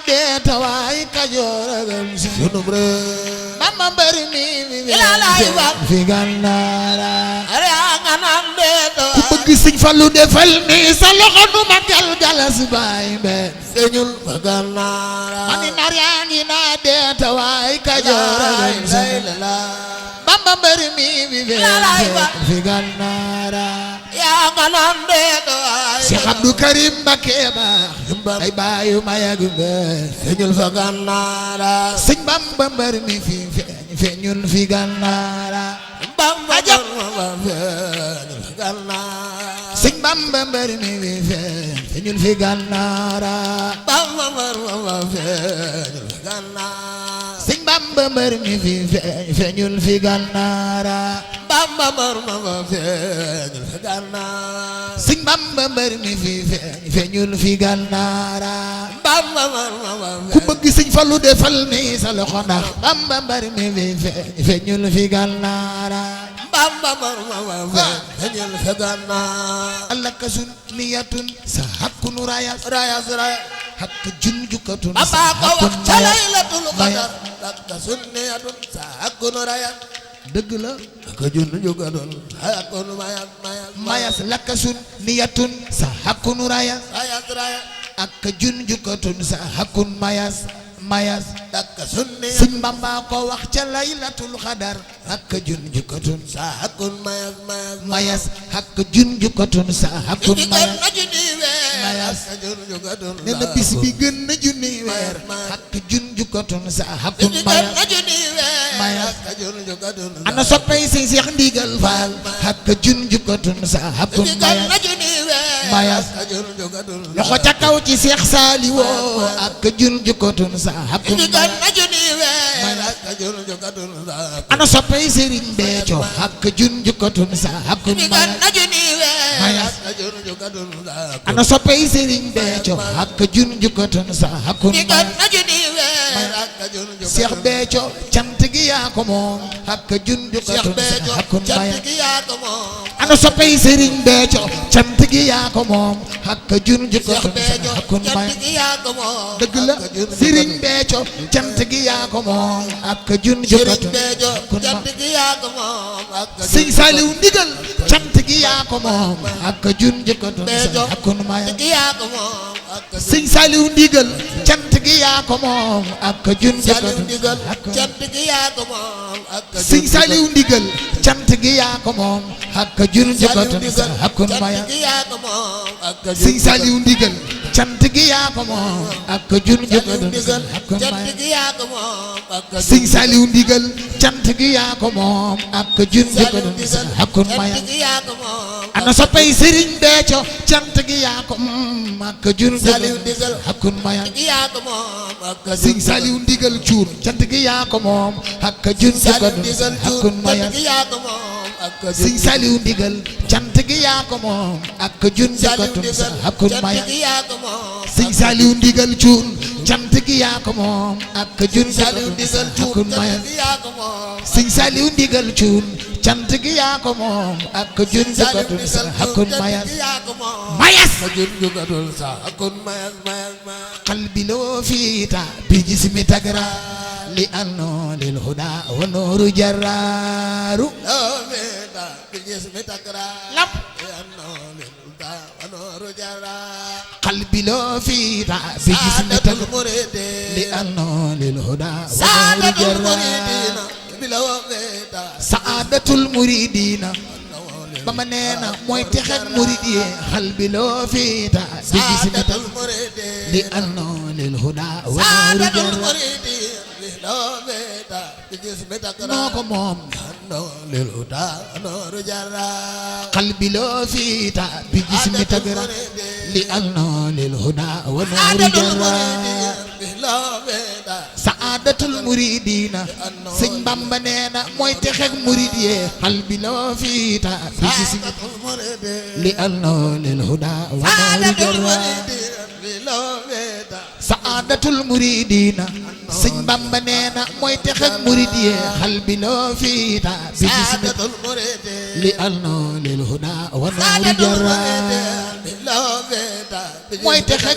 de tawaay Kajoor sunu réew mama bari mi fi Gànnaara ku bëgg Sëñ Fallu defal ni sa loxo nu ma galas baay mbe feeñul fa Gànnaara mani nar yaa ngi naa de tawaay Kajoor mama bari mi fi Gànnaara Cheikh Abdou Karim Mbacké Bakh ay baayu ma yàgg feeñul fa Gànnaara Sëñ Bamba mbër mi fi feeñul fi Gànnaara ajab Sëñ Bamba mbër mi fi feeñul fi Gànnaara Sëñ Bamba mbër mi fi feeñul fi Gànnaara Sëñ Bamba mbër mi fi feeñul fi Gànnaara ku bëgg Sëñ Fallu defal ni sa loxo ndax Bamba mbër mi fi feeñul fi Gànnaara Allah ka sun niyatun sa hakkunu rayas hakk junjukatun sa hakkun mayas ka sun niyatun sa hakkunu rayas dëgg la ka junjukatun sa hakkunu mayas lakka sun niyatun sa hakkunu rayas ak junjukatun sa hakkun mayas dakka sunni Sëñ Bamba ko wax ca laylatul xadar ak junjukatun sa hakkun mayas ak junjukatun sa hakkun mayas nee na bis bi gën na junni weer ak junjukatun sa hakkun mayas ana soppay Sëñ Seex Ndigal Faal ak junjukatun sa hakkun mayas loxo ca kaw ci Seex Saaliw ak junjukatun sa hakkun ana soppay Sëriñ Béthio ak junjukatun sa hakkun mayas ana soppay Sëriñ Béthio ak junjukatun sa hakkun Seex Béthio cant gi yaa ko moom ak junjukatun sa hakkun mayas ana soppay Sëriñ Béthio cant gi yaa ko moom ak junjukatun sa hakkun mayas dëgg la Sëriñ Béthio cant gi yaa ko moom ak junjukatun sa hakkun mayas Sëñ Saaliw Ndigal cant gi yaa ko moom ak junjukatun sa hakkun mayas Sëñ Saaliw Ndigal cant gi yaa ko moom ak junjukatun sa hakkun mayas Sëñ Saaliw Ndigal cant gi yaa ko moom ak junjukatun sa hakkun mayas Sëñ Saaliw Ndigal cant gi yaa ko moom ak junjukatun sa hakkun mayas Sëñ Saaliw Ndigal cant gi yaa ko moom ak junjukatun sa hakkun mayas ana soppay Sëriñ Béthio cant gi yaa ko moom ak junjukatun sa hakkun mayas Sëñ Saaliw Ndigal cuun cant gi yaa ko moom ak junjukatun sa hakkun mayas Sëñ Saaliw Ndigal cant gi yaa ko moom ak junjukatun sa hakkun mayas Sëñ Saaliw Ndigal cuun cant gi yaa ko moom ak junjukatun sa hakkun mayas Sëñ Saaliw Ndigal cuun cant gi yaa ko moom ak junjukatun sa hakkun mayas qalbi loo fiita bi jismi tagra li anno lil huda wa nooru jaraaru qalbi loo fiita bi jismi tagra li anno lil huda wa nooru jaraaru saadatul muridina ba ma neena mooy texet murid yi qalbi loo fiita bi jismi tagra li anno lil huda wa nooru jaraaru noo ko moom qalbi loo fiita bi jismi tagra li anno lil huda wa nooru jaraaru saadatul muridina Sëñ Bamba neena mooy texek murid yi qalbi loo fiita bi jismi li anno lil huda wa nooru jaraaru saadatul muridina Sëñ Bamba neena mooy texek murid yi qalbi loo fiita bi jismi li anno lil huda wa nooru jaraaru mooy texek